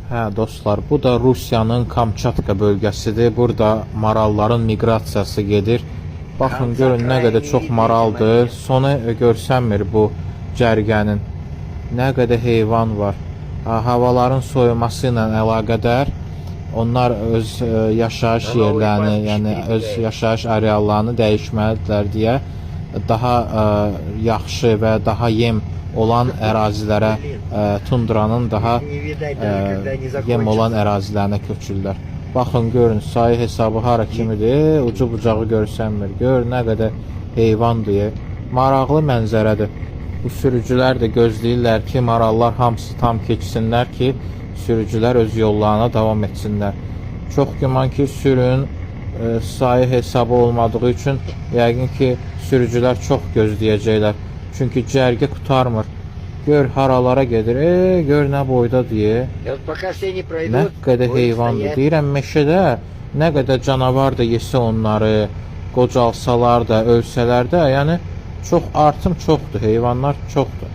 Hə dostlar, bu da Rusiyanın Kamçatka bölgəsidir. Burada maralların miqrasiyası gedir. Baxın, görün nə qədər çox maraldır. Sonu görsənmir bu cərgənin. Nə qədər heyvan var. Havaların soyuması ilə əlaqədar onlar öz yaşayış yerlərini, yəni öz yaşayış areallarını dəyişməlidirlər deyə daha yaxşı və daha yem olan ərazilərə, tundranın daha yem olan ərazilərinə köçürlər. Baxın, görün, sayı hesabı hara kimidir, ucu bucağı görsənmir. Gör, nə qədər heyvandır. Maraqlı mənzərədir. Bu sürücülər də gözləyirlər ki, marallar hamısı tam keçsinlər ki, sürücülər öz yollarına davam etsinlər. Çox güman ki, sürün sayı hesabı olmadığı üçün yəqin ki, sürücülər çox gözləyəcəklər. Çünki cərgə qutarmır. Gör, haralara gedir. Gör, nə boyda deyə. Nə qədər heyvandır. Deyirəm, meşədə nə qədər canavar da yesə onları, qocalsalar da, ölsələr də, yəni çox artım çoxdur, heyvanlar çoxdur.